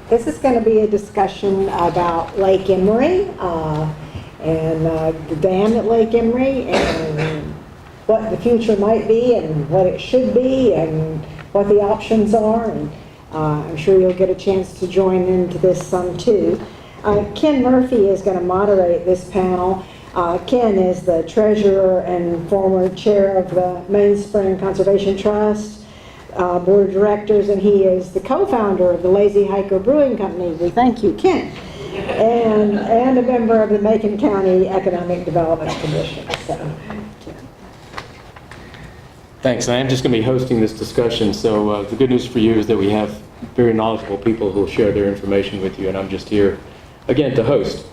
This is going to be a discussion about Lake Emery and the dam at Lake Emery and what the future might be and what it should be and what the options are. And I'm sure you'll get a chance to join into this some too. Ken Murphy is going to moderate this panel. Ken is the treasurer and former chair of the Mainspring Conservation Trust Board of Directors, and he is the co-founder of the Lazy Hiker Brewing Company. We thank you, Ken. And a member of the Macon County Economic Development Commission. So, thanks. I am just going to be hosting this discussion, so the good news for you is that we have very knowledgeable people who will share their information with you, and I'm just here, again, to host.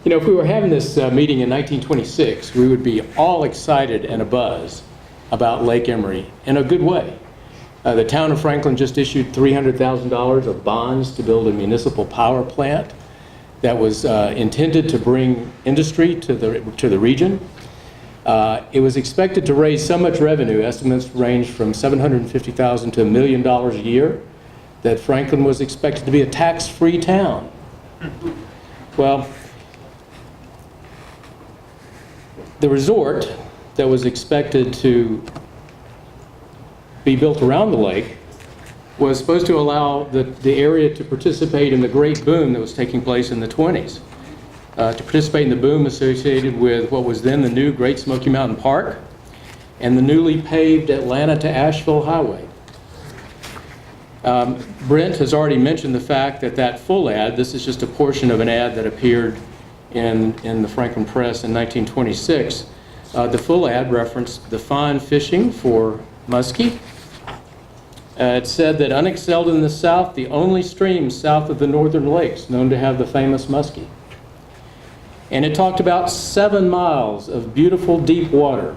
You know, if we were having this meeting in 1926, we would be all excited and abuzz about Lake Emery in a good way. The town of Franklin just issued $300,000 of bonds to build a municipal power plant that was intended to bring industry to the region. It was expected to raise so much revenue, estimates ranged from $750,000 to $1 million a year, that Franklin was expected to be a tax-free town. Well, the resort that was expected to be built around the lake was supposed to allow the area to participate in the great boom that was taking place in the 20s. To participate in the boom associated with what was then the new Great Smoky Mountain Park and the newly paved Atlanta to Asheville Highway. Brent has already mentioned the fact that full ad, this is just a portion of an ad that appeared in the Franklin Press in 1926. The full ad referenced the fine fishing for muskie. It said that unexcelled in the South, the only stream south of the northern lakes known to have the famous muskie. And it talked about 7 miles of beautiful deep water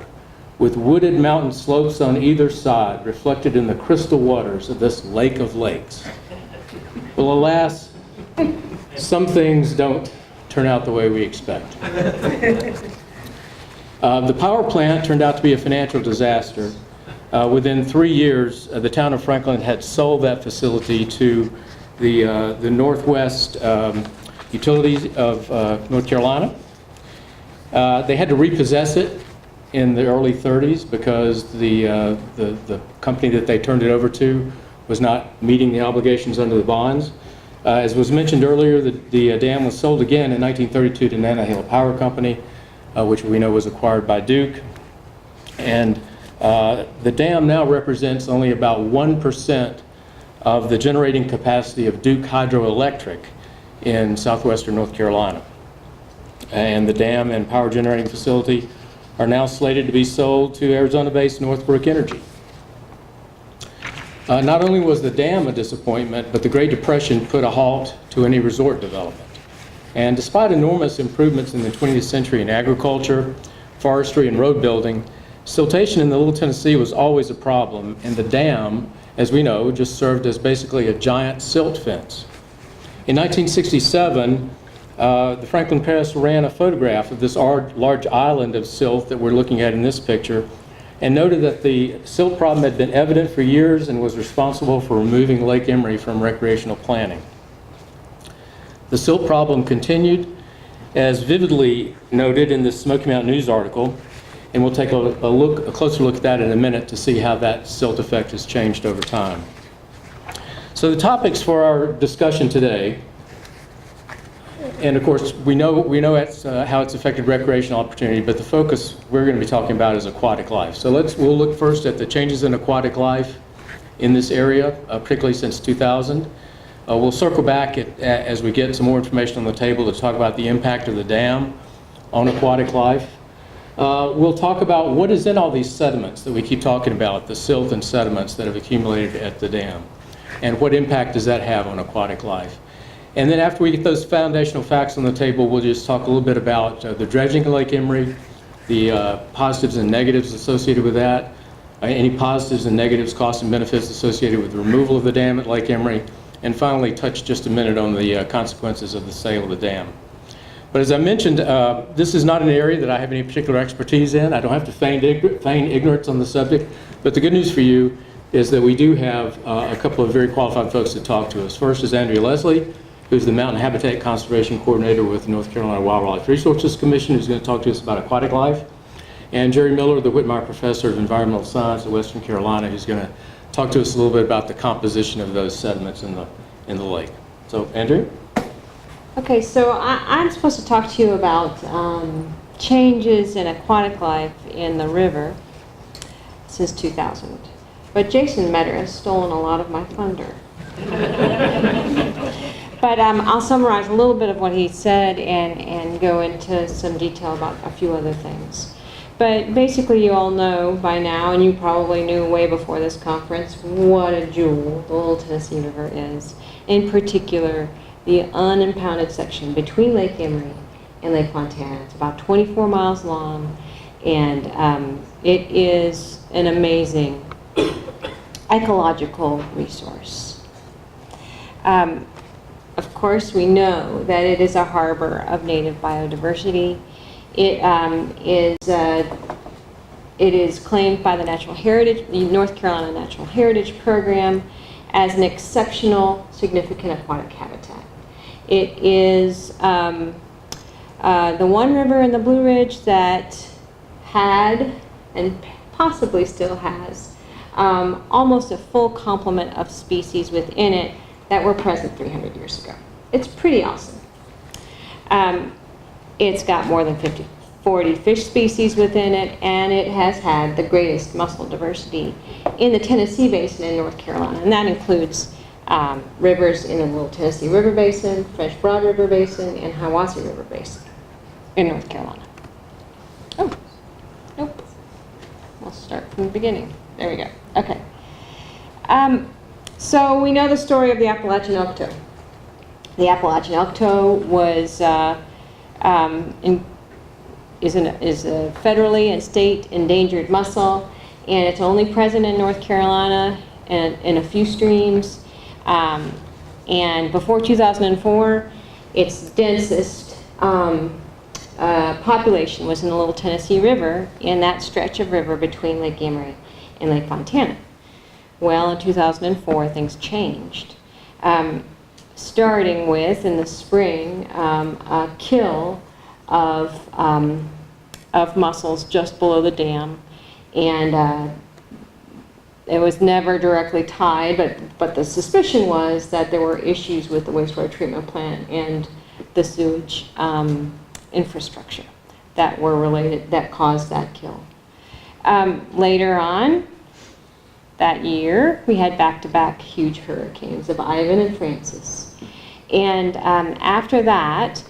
with wooded mountain slopes on either side reflected in the crystal waters of this lake of lakes. Well, alas, some things don't turn out the way we expect. The power plant turned out to be a financial disaster. Within 3 years, the town of Franklin had sold that facility to the Northwest Utilities of North Carolina. They had to repossess it in the early 30s because the company that they turned it over to was not meeting the obligations under the bonds. As was mentioned earlier, the dam was sold again in 1932 to Nanahill Power Company, which we know was acquired by Duke. And the dam now represents only about 1% of the generating capacity of Duke Hydroelectric in southwestern North Carolina. And the dam and power generating facility are now slated to be sold to Arizona-based Northbrook Energy. Not only was the dam a disappointment, but the Great Depression put a halt to any resort development. And despite enormous improvements in the 20th century in agriculture, forestry, and road building, siltation in the Little Tennessee was always a problem, and the dam, as we know, just served as basically a giant silt fence. In 1967, the Franklin Press ran a photograph of this large island of silt that we're looking at in this picture, and noted that the silt problem had been evident for years and was responsible for removing Lake Emery from recreational planning. The silt problem continued, as vividly noted in this Smoky Mountain News article, and we'll take a closer look at that in a minute to see how that silt effect has changed over time. So the topics for our discussion today, and of course we know how it's affected recreational opportunity, but the focus we're going to be talking about is aquatic life. So we'll look first at the changes in aquatic life in this area, particularly since 2000. We'll circle back as we get some more information on the table to talk about the impact of the dam on aquatic life. We'll talk about what is in all these sediments that we keep talking about, the silt and sediments that have accumulated at the dam, and what impact does that have on aquatic life. And then after we get those foundational facts on the table, we'll just talk a little bit about the dredging of Lake Emery, the positives and negatives associated with that, any positives and negatives, costs and benefits associated with the removal of the dam at Lake Emery, and finally touch just a minute on the consequences of the sale of the dam. But as I mentioned, this is not an area that I have any particular expertise in. I don't have to feign ignorance on the subject, but the good news for you is that we do have a couple of very qualified folks to talk to us. First is Andrea Leslie, who's the Mountain Habitat Conservation Coordinator with the North Carolina Wildlife Resources Commission, who's going to talk to us about aquatic life. And Jerry Miller, the Whitmire Professor of Environmental Science at Western Carolina, who's going to talk to us a little bit about the composition of those sediments in the lake. So, Andrea? Okay, so I'm supposed to talk to you about changes in aquatic life in the river since 2000. But Jason Metter has stolen a lot of my thunder. But I'll summarize a little bit of what he said and go into some detail about a few other things. But basically you all know by now, and you probably knew way before this conference, what a jewel the Little Tennessee River is. In particular, the unimpounded section between Lake Emery and Lake Fontana. It's about 24 miles long, and it is an amazing ecological resource. Of course, we know that it is a harbor of native biodiversity. It is claimed by the North Carolina Natural Heritage Program as an exceptional significant aquatic habitat. It is the one river in the Blue Ridge that had, and possibly still has, almost a full complement of species within it that were present 300 years ago. It's pretty awesome. It's got more than 40 fish species within it, and it has had the greatest mussel diversity in the Tennessee Basin in North Carolina, and that includes rivers in the Little Tennessee River Basin, French Broad River Basin, and Hiwassee River Basin in North Carolina. Oh, nope. We'll start from the beginning. There we go. Okay. So we know the story of the Appalachian elk toe. The Appalachian elk toe was is a federally and state endangered mussel, and it's only present in North Carolina and in a few streams. And before 2004, its densest population was in the Little Tennessee River, in that stretch of river between Lake Emery and Lake Fontana. Well, in 2004, things changed, starting with, in the spring, a kill of mussels just below the dam, and it was never directly tied, but the suspicion was that there were issues with the wastewater treatment plant and the sewage infrastructure that were related, that caused that kill. Later on that year, we had back-to-back huge hurricanes of Ivan and Francis. And after that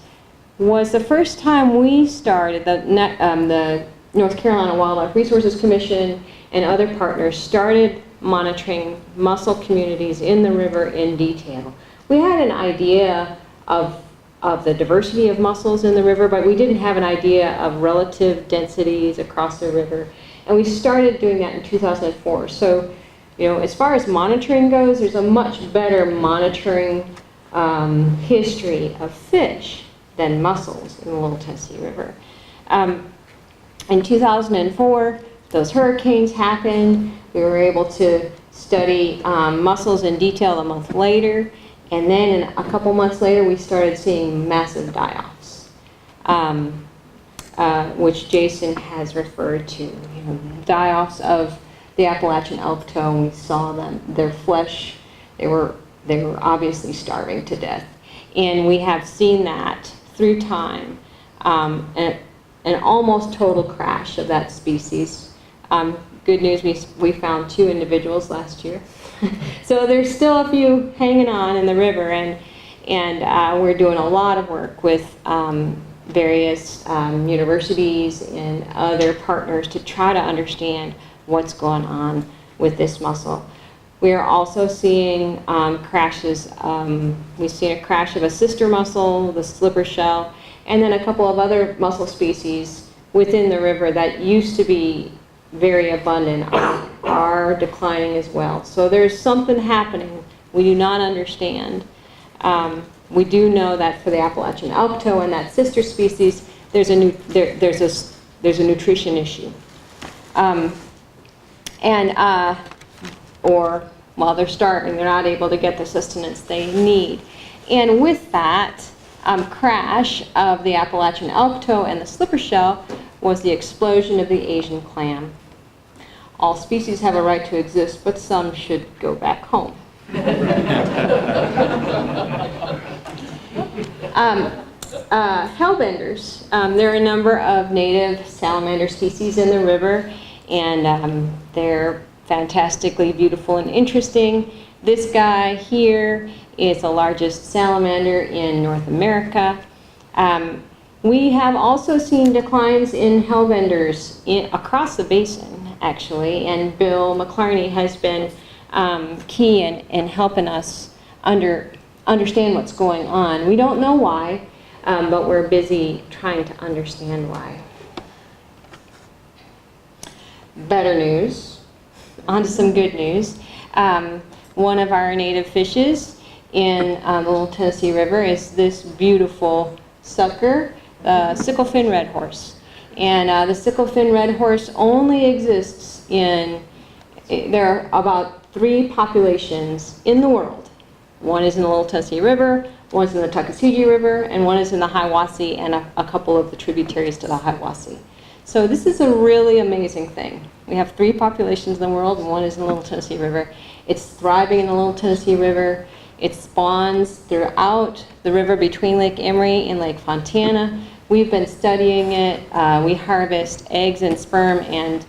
was the first time we started, the North Carolina Wildlife Resources Commission and other partners started monitoring mussel communities in the river in detail. We had an idea of the diversity of mussels in the river, but we didn't have an idea of relative densities across the river. And we started doing that in 2004. So, as far as monitoring goes, there's a much better monitoring history of fish than mussels in the Little Tennessee River. In 2004, those hurricanes happened. We were able to study mussels in detail a month later. And then a couple months later, we started seeing massive die-offs, which Jason has referred to. Die-offs of the Appalachian elk toe, and we saw them. Their flesh, they were obviously starving to death. And we have seen that through time, an almost total crash of that species. Good news, we found 2 individuals last year. So there's still a few hanging on in the river, and we're doing a lot of work with various universities and other partners to try to understand what's going on with this mussel. We are also seeing crashes. We've seen a crash of a sister mussel, the slipper shell, and then a couple of other mussel species within the river that used to be very abundant are declining as well. So there's something happening we do not understand. We do know that for the Appalachian elk toe and that sister species, there's a nutrition issue. or while they're starving, they're not able to get the sustenance they need. And with that crash of the Appalachian elk toe and the slipper shell was the explosion of the Asian clam. All species have a right to exist, but some should go back home. Hellbenders. There are a number of native salamander species in the river, and they're fantastically beautiful and interesting. This guy here is the largest salamander in North America. We have also seen declines in hellbenders across the basin, actually, and Bill McClarney has been key in helping us understand what's going on. We don't know why, but we're busy trying to understand why. Better news. On to some good news. One of our native fishes in the Little Tennessee River is this beautiful sucker, the sickle-fin red horse. And the sickle-fin red horse only exists there are about 3 populations in the world. One is in the Little Tennessee River, one is in the Tuckasegee River, and one is in the Hiwassee and a couple of the tributaries to the Hiwassee. So this is a really amazing thing. We have 3 populations in the world, and one is in the Little Tennessee River. It's thriving in the Little Tennessee River. It spawns throughout the river between Lake Emery and Lake Fontana. We've been studying it. We harvest eggs and sperm and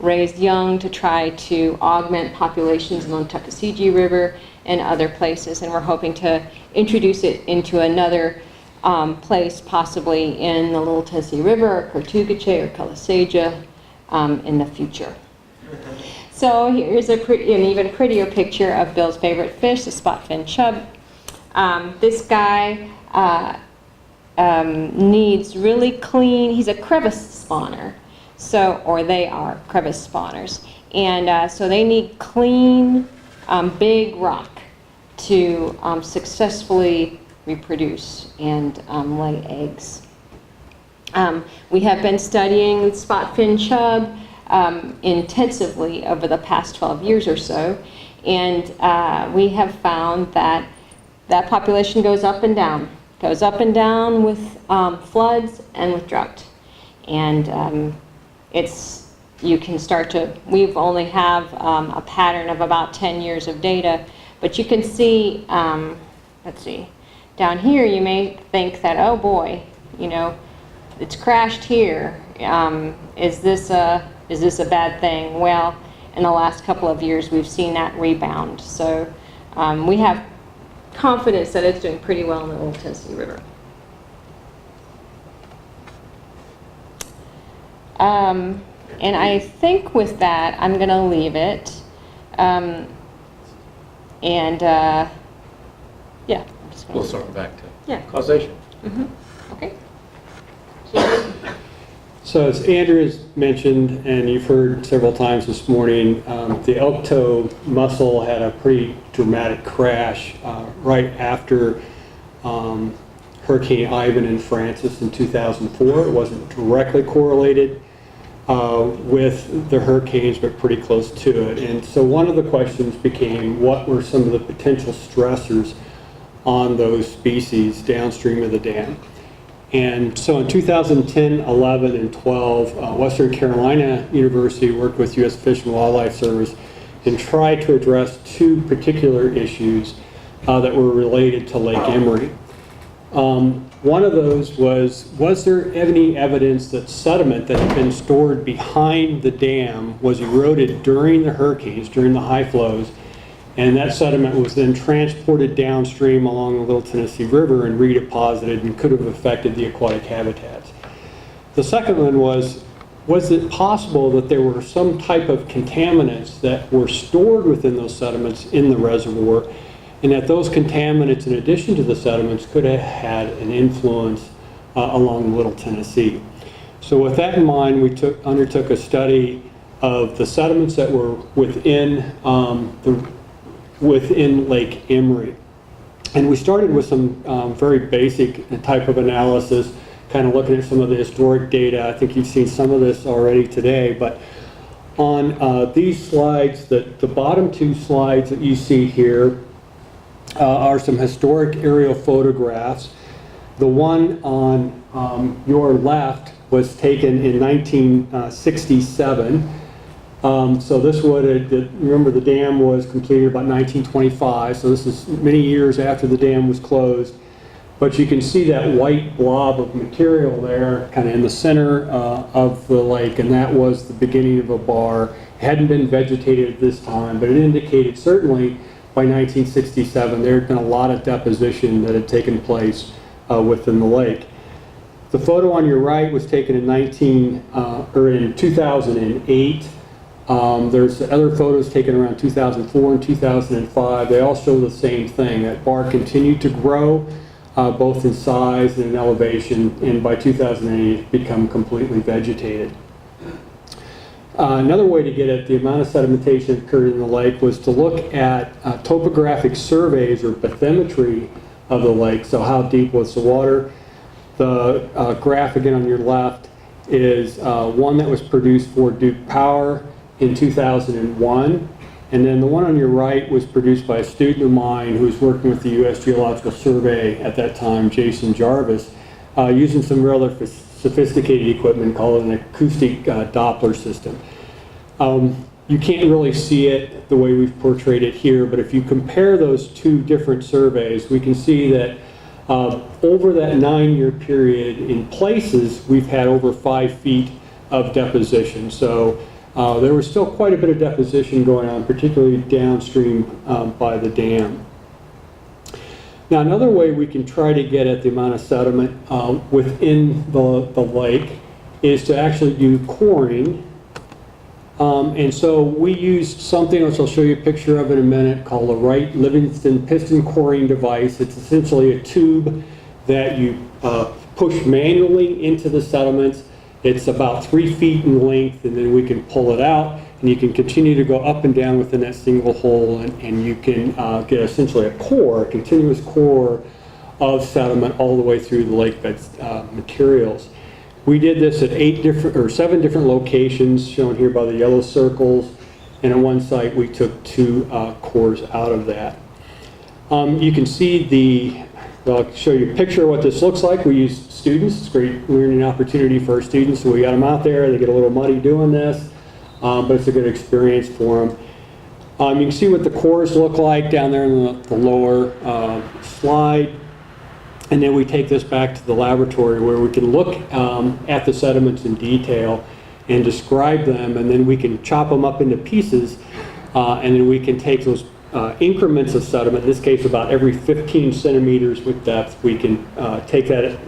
raise young to try to augment populations in the Tuckasegee River and other places, and we're hoping to introduce it into another place, possibly in the Little Tennessee River, or Cotugache, or Calisaja in the future. So here's an even prettier picture of Bill's favorite fish, the spot-fin chub. This guy needs really clean, he's a crevice spawner, or they are crevice spawners. And so they need clean, big rock to successfully reproduce and lay eggs. We have been studying spot-fin chub intensively over the past 12 years or so, and we have found that population goes up and down with floods and with drought. And we've only have a pattern of about 10 years of data, but you can see, let's see, down here you may think that, oh boy, it's crashed here. Is this a bad thing? Well, in the last couple of years we've seen that rebound. So we have confidence that it's doing pretty well in the Little Tennessee River. And I think with that I'm going to leave it. Yeah. We'll circle back to causation. Mm-hmm. Okay. So as Andrew has mentioned, and you've heard several times this morning, the elk toe mussel had a pretty dramatic crash right after Hurricane Ivan and Francis in 2004. It wasn't directly correlated with the hurricanes, but pretty close to it. And so one of the questions became, what were some of the potential stressors on those species downstream of the dam? And so in 2010, 11, and 12, Western Carolina University worked with U.S. Fish and Wildlife Service and tried to address 2 particular issues that were related to Lake Emery. One of those was there any evidence that sediment that had been stored behind the dam was eroded during the hurricanes, during the high flows, and that sediment was then transported downstream along the Little Tennessee River and redeposited and could have affected the aquatic habitats? The second one was it possible that there were some type of contaminants that were stored within those sediments in the reservoir, and that those contaminants, in addition to the sediments, could have had an influence along the Little Tennessee? So with that in mind, we undertook a study of the sediments that were within Lake Emery. And we started with some very basic type of analysis, kind of looking at some of the historic data. I think you've seen some of this already today, but On these slides, the bottom two slides that you see here are some historic aerial photographs. The one on your left was taken in 1967. So this would, remember the dam was completed about 1925, so this is many years after the dam was closed. But you can see that white blob of material there kind of in the center of the lake, and that was the beginning of a bar. It hadn't been vegetated at this time, but it indicated certainly by 1967 there had been a lot of deposition that had taken place within the lake. The photo on your right was taken in 2008. There's other photos taken around 2004 and 2005. They all show the same thing. That bar continued to grow both in size and in elevation, and by 2008 it become completely vegetated. Another way to get at the amount of sedimentation that occurred in the lake was to look at topographic surveys or bathymetry of the lake. So how deep was the water? The graph again on your left is one that was produced for Duke Power in 2001. And then the one on your right was produced by a student of mine who was working with the U.S. Geological Survey at that time, Jason Jarvis, using some rather sophisticated equipment called an acoustic Doppler system. You can't really see it the way we've portrayed it here, but if you compare those two different surveys, we can see that over that 9-year period, in places, we've had over 5 feet of deposition. So there was still quite a bit of deposition going on, particularly downstream by the dam. Now, another way we can try to get at the amount of sediment within the lake is to actually do coring. And so we used something, which I'll show you a picture of in a minute, called a Wright Livingston piston coring device. It's essentially a tube that you push manually into the sediments. It's about 3 feet in length, and then we can pull it out, and you can continue to go up and down within that single hole, and you can get essentially a core, a continuous core of sediment all the way through the lake bed's materials. We did this at 7 different locations, shown here by the yellow circles, and at one site we took 2 cores out of that. You can see I'll show you a picture of what this looks like. We use students. It's a great learning opportunity for our students, so we got them out there. They get a little muddy doing this, but it's a good experience for them. You can see what the cores look like down there in the lower slide. And then we take this back to the laboratory where we can look at the sediments in detail and describe them, and then we can chop them up into pieces, and then we can take those increments of sediment, in this case about every 15 centimeters with depth, we can take that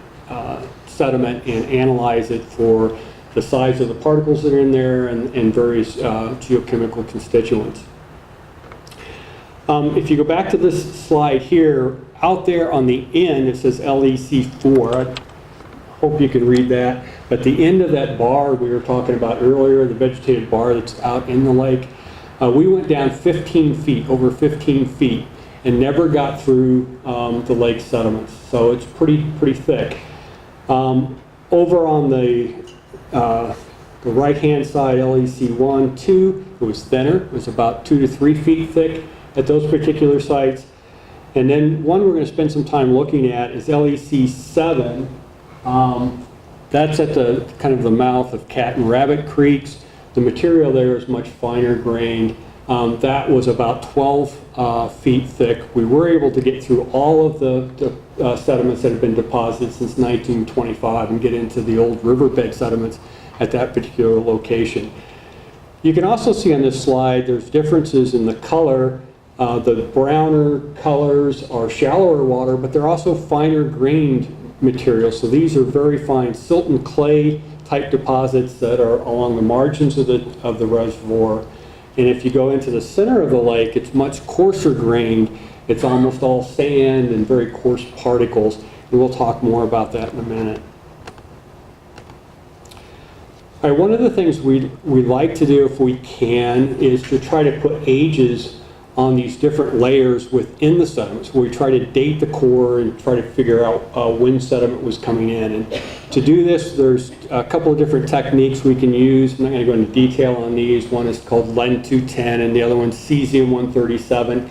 sediment and analyze it for the size of the particles that are in there and various geochemical constituents. If you go back to this slide here, out there on the end it says LEC4. I hope you can read that. But the end of that bar we were talking about earlier, the vegetated bar that's out in the lake, we went down 15 feet, over 15 feet, and never got through the lake sediments. So it's pretty thick. Over on the right-hand side, LEC1, 2, it was thinner. It was about 2 to 3 feet thick at those particular sites. And then one we're going to spend some time looking at is LEC7. That's at the kind of the mouth of Cat and Rabbit Creeks. The material there is much finer grained. That was about 12 feet thick. We were able to get through all of the sediments that have been deposited since 1925 and get into the old riverbed sediments at that particular location. You can also see on this slide there's differences in the color. The browner colors are shallower water, but they're also finer grained materials. So these are very fine silt and clay type deposits that are along the margins of the reservoir. And if you go into the center of the lake, it's much coarser grained. It's almost all sand and very coarse particles. And we'll talk more about that in a minute. All right, one of the things we like to do if we can is to try to put ages on these different layers within the sediments, where we try to date the core and try to figure out when sediment was coming in. And to do this, there's a couple of different techniques we can use. I'm not going to go into detail on these. One is called Len 210 and the other one's cesium-137.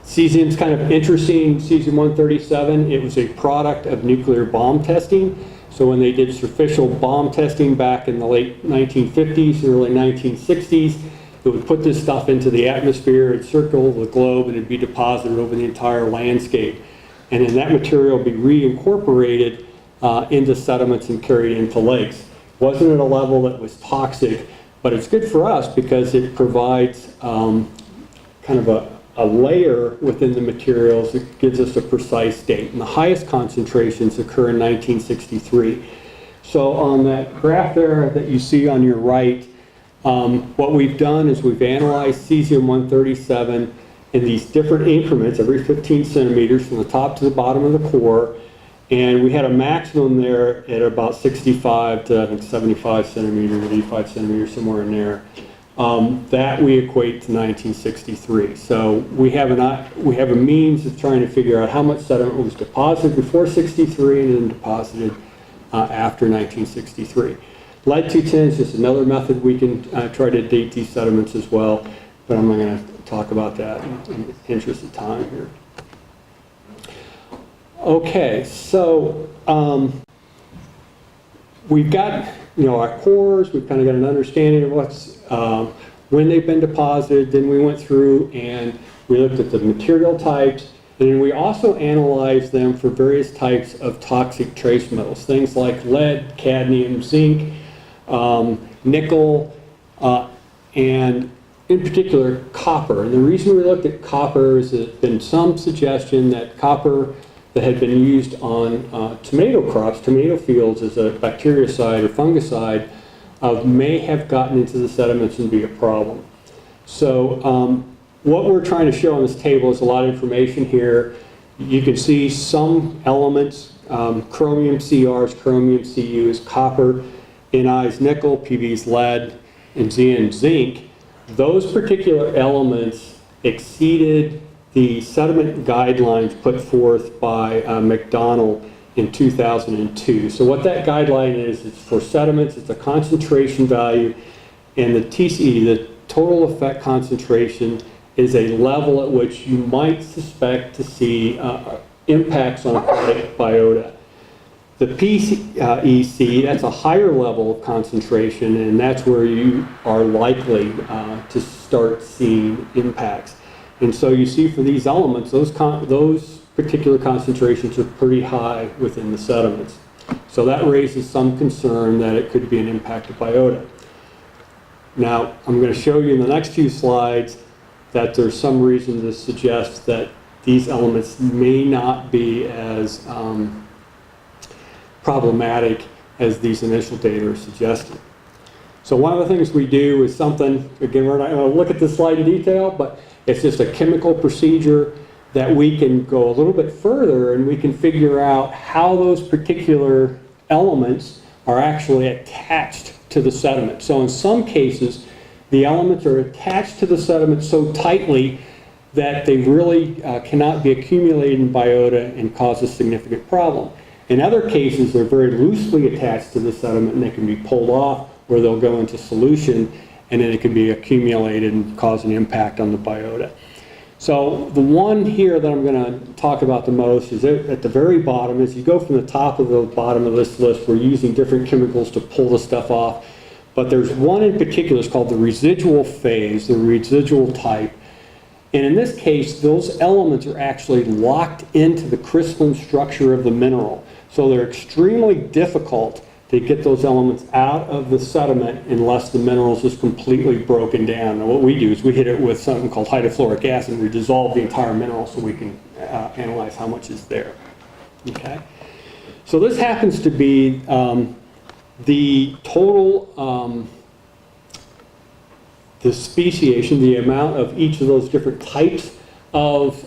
Cesium's kind of interesting. Cesium-137, it was a product of nuclear bomb testing. So when they did superficial bomb testing back in the late 1950s, early 1960s, it would put this stuff into the atmosphere, it'd circle the globe, and it'd be deposited over the entire landscape. And then that material would be reincorporated into sediments and carried into lakes. Wasn't at a level that was toxic, but it's good for us because it provides kind of a layer within the materials that gives us a precise date. And the highest concentrations occur in 1963. So on that graph there that you see on your right, what we've done is we've analyzed cesium-137 in these different increments, every 15 centimeters from the top to the bottom of the core, and we had a maximum there at about 65 to I think 75 centimeters, 85 centimeters, somewhere in there. That we equate to 1963. So we have a means of trying to figure out how much sediment was deposited before 63 and then deposited after 1963. Lead 210 is just another method we can try to date these sediments as well, but I'm not going to talk about that in the interest of time here. Okay, so we've got our cores, we've kind of got an understanding of what's when they've been deposited. Then we went through and we looked at the material types, and then we also analyzed them for various types of toxic trace metals, things like lead, cadmium, zinc, nickel, and in particular copper. And the reason we looked at copper is there's been some suggestion that copper that had been used on tomato crops, tomato fields as a bactericide or fungicide, may have gotten into the sediments and be a problem. So what we're trying to show on this table is a lot of information here. You can see some elements, chromium CR is chromium, Cu is copper, Ni is nickel, Pb is lead, and Zn zinc. Those particular elements exceeded the sediment guidelines put forth by McDonald in 2002. So what that guideline is, it's for sediments, it's a concentration value, and the TCE, the total effect concentration, is a level at which you might suspect to see impacts on aquatic biota. The PEC, that's a higher level of concentration, and that's where you are likely to start seeing impacts. And so you see for these elements, those particular concentrations are pretty high within the sediments. So that raises some concern that it could be an impact of biota. Now, I'm going to show you in the next few slides that there's some reason to suggest that these elements may not be as problematic as these initial data are suggesting. So one of the things we do is something, again, we're not going to look at this slide in detail, but it's just a chemical procedure that we can go a little bit further and we can figure out how those particular elements are actually attached to the sediment. So in some cases, the elements are attached to the sediment so tightly that they really cannot be accumulated in biota and cause a significant problem. In other cases, they're very loosely attached to the sediment and they can be pulled off, where they'll go into solution and then it can be accumulated and cause an impact on the biota. So the one here that I'm going to talk about the most is at the very bottom. As you go from the top of the bottom of this list, we're using different chemicals to pull the stuff off. But there's one in particular, it's called the residual phase, the residual type. And in this case, those elements are actually locked into the crystalline structure of the mineral. So they're extremely difficult to get those elements out of the sediment unless the minerals is completely broken down. And what we do is we hit it with something called hydrofluoric acid, and we dissolve the entire mineral so we can analyze how much is there. Okay? So this happens to be the total, the speciation, the amount of each of those different types of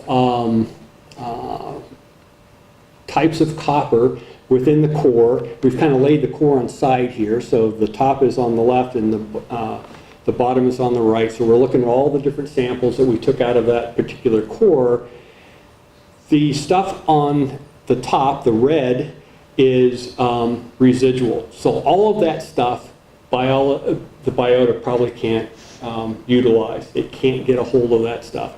copper within the core. We've kind of laid the core on side here, so the top is on the left and the the bottom is on the right. So we're looking at all the different samples that we took out of that particular core. The stuff on the top, the red, is residual. So all of that stuff, the biota probably can't utilize. It can't get a hold of that stuff.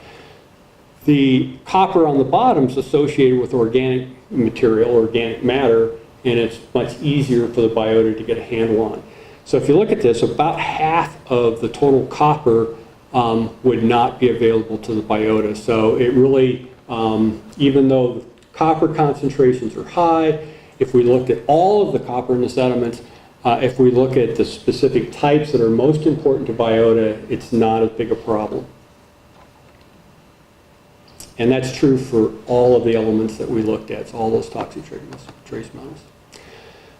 The copper on the bottom is associated with organic material, organic matter, and it's much easier for the biota to get a handle on. So if you look at this, about half of the total copper would not be available to the biota. So it really, even though the copper concentrations are high, if we looked at all of the copper in the sediments, if we look at the specific types that are most important to biota, it's not as big a problem. And that's true for all of the elements that we looked at, so all those toxic trace metals.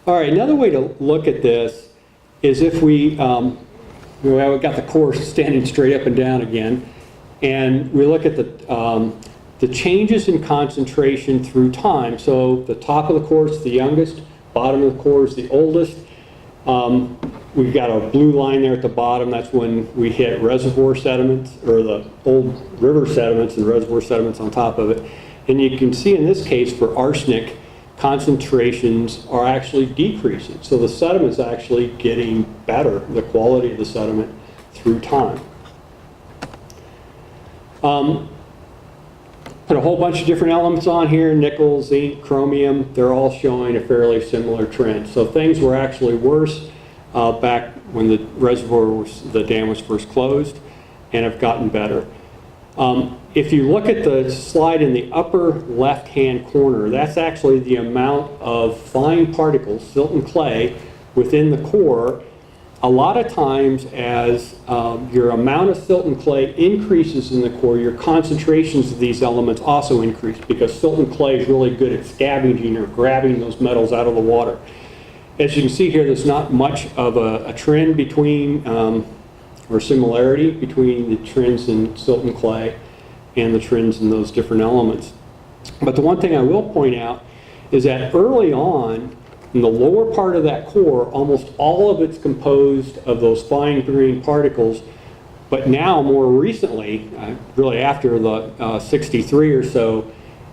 All right, another way to look at this is if we got the core standing straight up and down again, and we look at the changes in concentration through time. So the top of the core is the youngest, bottom of the core is the oldest. We've got a blue line there at the bottom. That's when we hit reservoir sediments, or the old river sediments and reservoir sediments on top of it. And you can see in this case for arsenic, concentrations are actually decreasing. So the sediment is actually getting better, the quality of the sediment through time. Put a whole bunch of different elements on here, nickel, zinc, chromium. They're all showing a fairly similar trend. So things were actually worse back when the dam was first closed, and have gotten better. If you look at the slide in the upper left-hand corner, that's actually the amount of fine particles, silt and clay, within the core. A lot of times as your amount of silt and clay increases in the core, your concentrations of these elements also increase, because silt and clay is really good at scavenging or grabbing those metals out of the water. As you can see here, there's not much of a trend between, or similarity between the trends in silt and clay and the trends in those different elements. But the one thing I will point out is that early on, in the lower part of that core, almost all of it's composed of those fine green particles. But now, more recently, really after the 63 or so,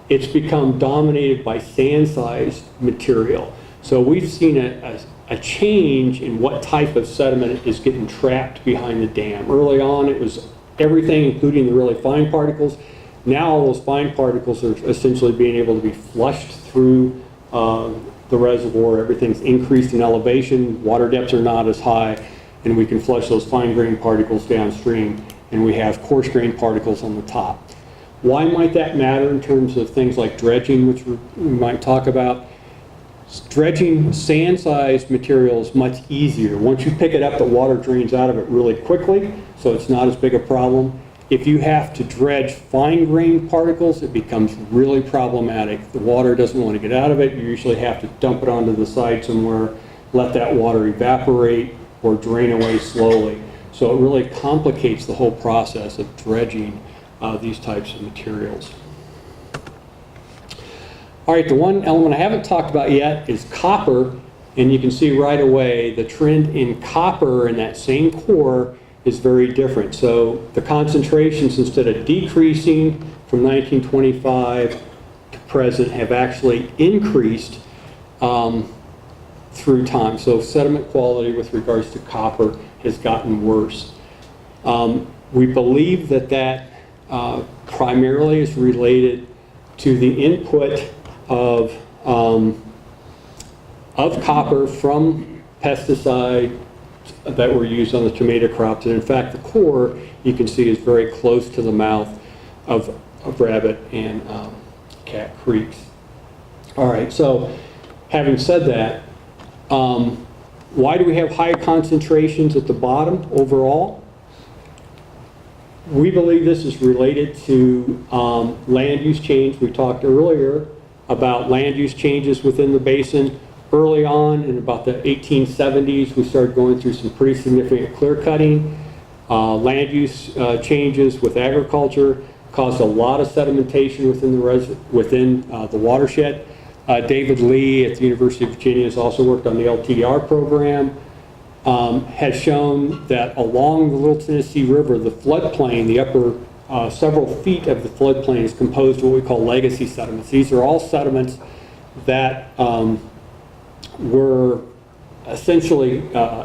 it's become dominated by sand-sized material. So we've seen a change in what type of sediment is getting trapped behind the dam. Early on, it was everything, including the really fine particles. Now all those fine particles are essentially being able to be flushed through the reservoir. Everything's increased in elevation, water depths are not as high, and we can flush those fine-grained particles downstream, and we have coarse-grained particles on the top. Why might that matter in terms of things like dredging, which we might talk about? Dredging sand-sized material is much easier. Once you pick it up, the water drains out of it really quickly, so it's not as big a problem. If you have to dredge fine-grained particles, it becomes really problematic. The water doesn't want to get out of it. You usually have to dump it onto the side somewhere, let that water evaporate or drain away slowly. So it really complicates the whole process of dredging these types of materials. All right, the one element I haven't talked about yet is copper, and you can see right away the trend in copper in that same core is very different. So the concentrations, instead of decreasing from 1925 to present, have actually increased through time. So sediment quality with regards to copper has gotten worse. We believe that primarily is related to the input of copper from pesticide that were used on the tomato crops. And in fact, the core, you can see, is very close to the mouth of Rabbit and Cat Creeks. All right, so having said that, why do we have high concentrations at the bottom overall? We believe this is related to land use change. We talked earlier about land use changes within the basin. Early on, in about the 1870s, we started going through some pretty significant clear cutting. Land use changes with agriculture caused a lot of sedimentation within the watershed. David Lee at the University of Virginia has also worked on the LTR program. has shown that along the Little Tennessee River, the floodplain, the upper several feet of the floodplain is composed of what we call legacy sediments. These are all sediments that were essentially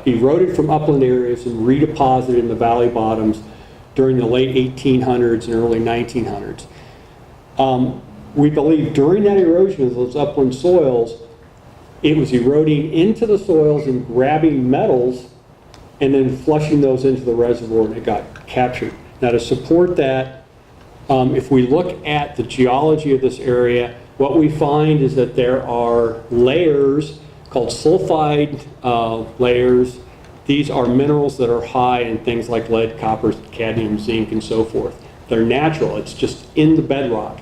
eroded from upland areas and redeposited in the valley bottoms during the late 1800s and early 1900s. We believe during that erosion of those upland soils, it was eroding into the soils and grabbing metals and then flushing those into the reservoir, and it got captured. Now, to support that, if we look at the geology of this area, what we find is that there are layers called sulfide layers. These are minerals that are high in things like lead, copper, cadmium, zinc, and so forth. They're natural. It's just in the bedrock.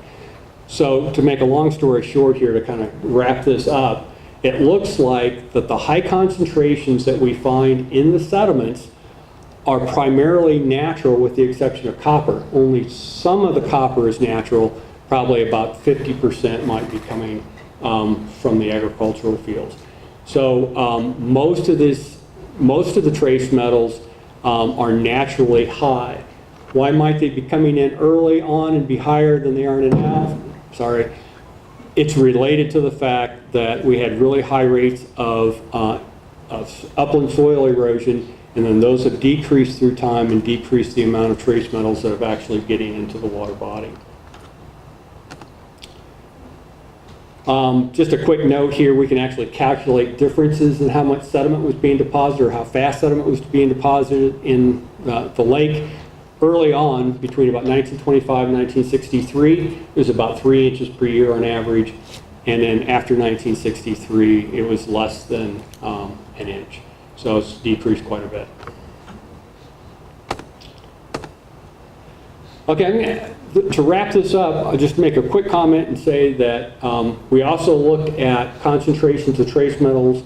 So to make a long story short here, to kind of wrap this up, it looks like that the high concentrations that we find in the sediments are primarily natural with the exception of copper. Only some of the copper is natural, probably about 50% might be coming from the agricultural fields. So most of the trace metals are naturally high. Why might they be coming in early on and be higher than they are now? Sorry. It's related to the fact that we had really high rates of upland soil erosion, and then those have decreased through time and decreased the amount of trace metals that are actually getting into the water body. Just a quick note here, we can actually calculate differences in how much sediment was being deposited or how fast sediment was being deposited in the lake. Early on, between about 1925 and 1963, it was about 3 inches per year on average, and then after 1963, it was less than an inch. So it's decreased quite a bit. Okay, to wrap this up, I'll just make a quick comment and say that we also looked at concentrations of trace metals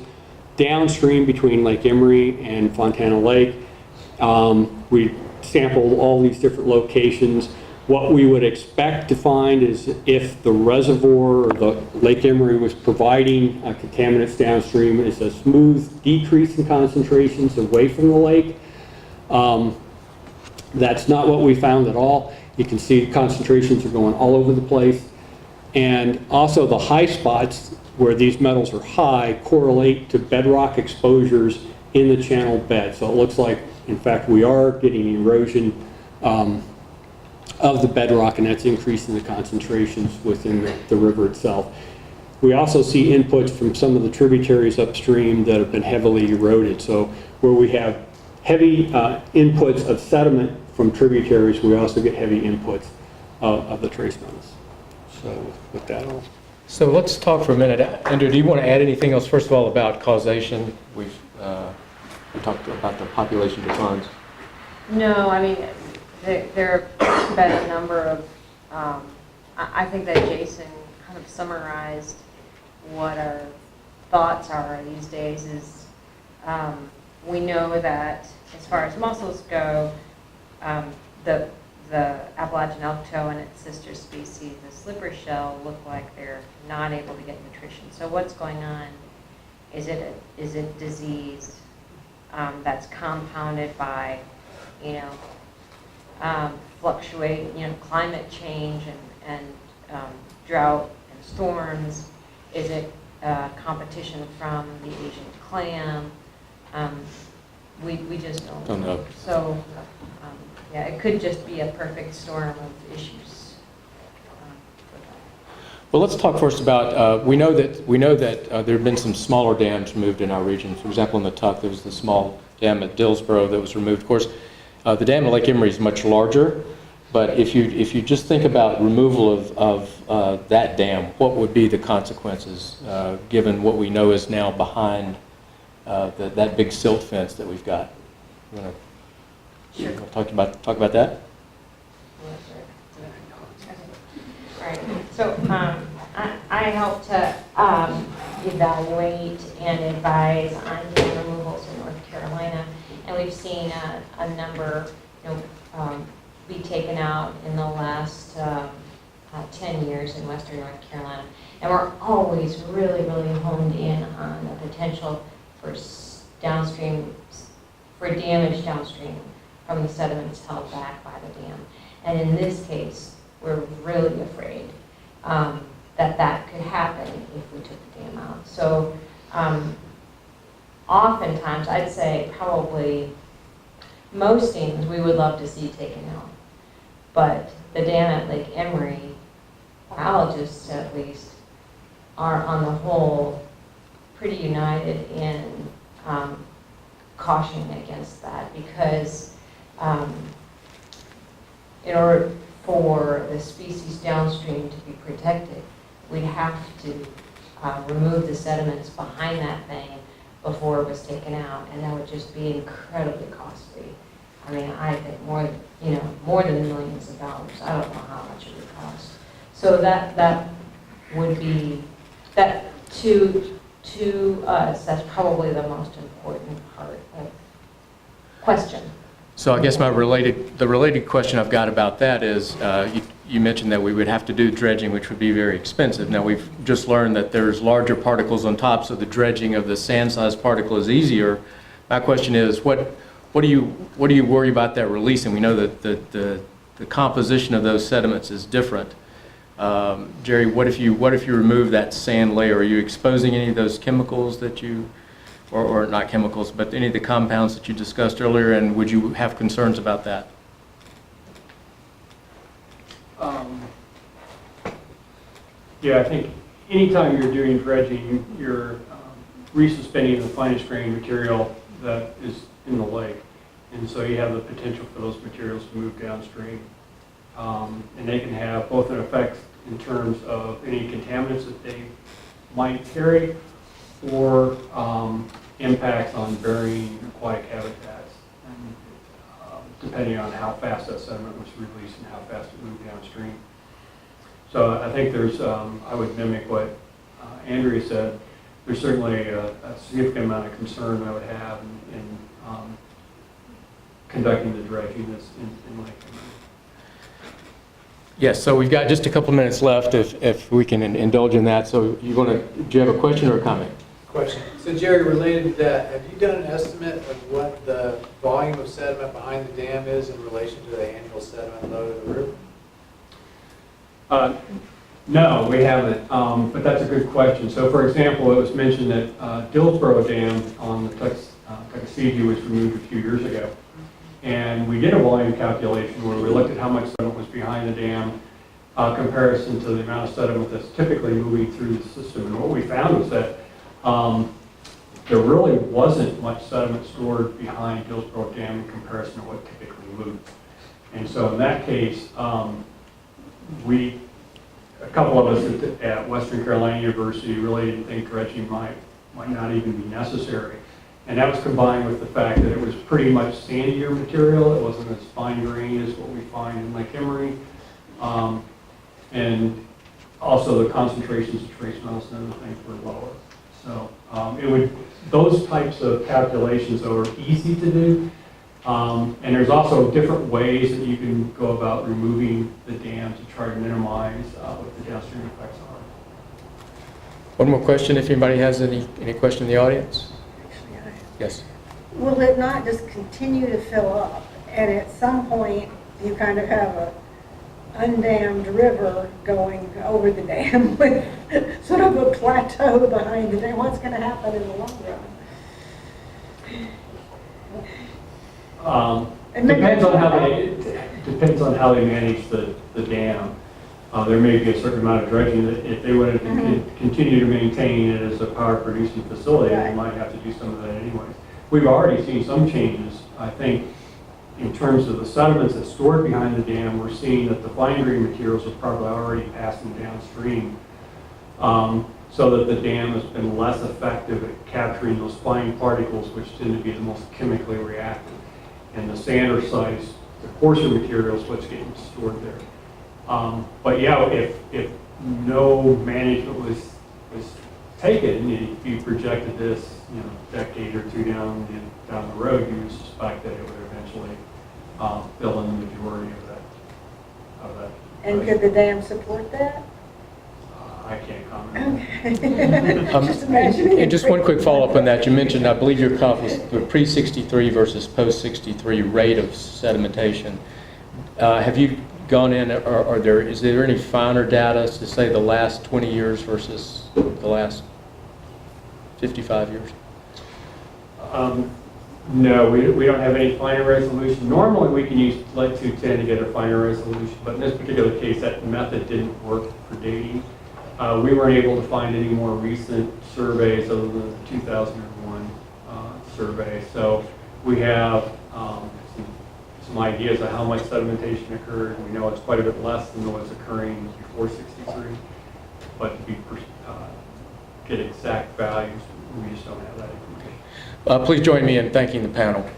downstream between Lake Emery and Fontana Lake. We sampled all these different locations. What we would expect to find is if the reservoir or the Lake Emery was providing contaminants downstream, is a smooth decrease in concentrations away from the lake. That's not what we found at all. You can see concentrations are going all over the place. And also the high spots where these metals are high correlate to bedrock exposures in the channel bed. So it looks like, in fact, we are getting erosion of the bedrock, and that's increasing the concentrations within the river itself. We also see inputs from some of the tributaries upstream that have been heavily eroded. So where we have heavy inputs of sediment from tributaries, we also get heavy inputs of the trace metals. So with that, So let's talk for a minute. Andrew, do you want to add anything else, first of all, about causation? We've talked about the population declines. No, I mean, there have been a number of, I think that Jason kind of summarized what our thoughts are these days is we know that as far as mussels go, the Appalachian elk toe and its sister species, the slippery shell, look like they're not able to get nutrition. So what's going on? Is it disease that's compounded by, fluctuating, climate change and drought and storms? Is it competition from the Asian clam? We just don't know. So, yeah, it could just be a perfect storm of issues. Well, let's talk first about, we know that there have been some smaller dams removed in our region. For example, in the Tuck, there was the small dam at Dillsboro that was removed. Of course, the dam at Lake Emery is much larger, but if you just think about removal of that dam, what would be the consequences, given what we know is now behind that big silt fence that we've got? You want to talk about that? Right. So I help to evaluate and advise on dam removals in North Carolina, and we've seen a number, be taken out in the last 10 years in Western North Carolina, and we're always really, really honed in on the potential for downstream, for damage downstream from the sediments held back by the dam. And in this case, we're really afraid that could happen if we took the dam out. So oftentimes, I'd say probably most dams we would love to see taken out. But the dam at Lake Emery, biologists at least, are on the whole pretty united in cautioning against that, because in order for the species downstream to be protected, we'd have to remove the sediments behind that thing before it was taken out, and that would just be incredibly costly. I mean, I think more than millions of dollars. I don't know how much it would cost. So that would be, that to us, that's probably the most important part of question. So I guess the related question I've got about that is, you mentioned that we would have to do dredging, which would be very expensive. Now, we've just learned that there's larger particles on top, so the dredging of the sand-sized particle is easier. My question is, what do you worry about that releasing? We know that the composition of those sediments is different. Jerry, what if you remove that sand layer? Are you exposing any of those chemicals that you, or not chemicals, but any of the compounds that you discussed earlier, and would you have concerns about that? Yeah, I think anytime you're doing dredging, you're resuspending the finest grain material that is in the lake. And so you have the potential for those materials to move downstream. And they can have both an effect in terms of any contaminants that they might carry, or impacts on varying aquatic habitats, and, depending on how fast that sediment was released and how fast it moved downstream. So I think there's, I would mimic what Andrea said, there's certainly a significant amount of concern I would have in conducting the dredging that's in Lake Emery. Yes, so we've got just a couple minutes left if we can indulge in that. So do you have a question or a comment? Question. So Jerry, related to that, have you done an estimate of what the volume of sediment behind the dam is in relation to the annual sediment load of the river? No, we haven't, but that's a good question. So for example, it was mentioned that Dillsboro Dam on the Tuckasegee was removed a few years ago. And we did a volume calculation where we looked at how much sediment was behind the dam, comparison to the amount of sediment that's typically moving through the system. And what we found was that there really wasn't much sediment stored behind Dillsboro Dam in comparison to what typically moved. And so in that case, a couple of us at Western Carolina University really didn't think dredging might not even be necessary. And that was combined with the fact that it was pretty much sandier material. It wasn't as fine grained as what we find in Lake Emery. And also the concentrations of trace metals and other things were lower. So those types of calculations are easy to do. And there's also different ways that you can go about removing the dam to try to minimize what the downstream effects are. One more question, if anybody has any question in the audience? Yes. Will it not just continue to fill up, and at some point you kind of have a undammed river going over the dam with sort of a plateau behind the dam? What's going to happen in the long run? Depends on how they manage the dam. There may be a certain amount of dredging that if they wanted to continue to maintain it as a power producing facility, they might have to do some of that anyways. We've already seen some changes, I think, in terms of the sediments that's stored behind the dam. We're seeing that the fine grain materials are probably already passing downstream, so that the dam has been less effective at capturing those fine particles, which tend to be the most chemically reactive. And the sander size, the coarser materials, what's getting stored there. But yeah, if no management was taken, if you projected this, decade or two down the road, you would suspect that it would eventually fill in the majority of that. And could the dam support that? I can't comment. And just one quick follow-up on that. You mentioned, I believe your cutoff was the pre-63 versus post-63 rate of sedimentation. Have you gone in, or is there any finer data to say the last 20 years versus the last 55 years? No, we don't have any finer resolution. Normally, we can use lead 210 to get a finer resolution, but in this particular case, that method didn't work for dating. We weren't able to find any more recent surveys other than the 2001 survey. So we have some ideas of how much sedimentation occurred. We know it's quite a bit less than what's occurring before 63, but to get exact values, we just don't have that information. Please join me in thanking the panel.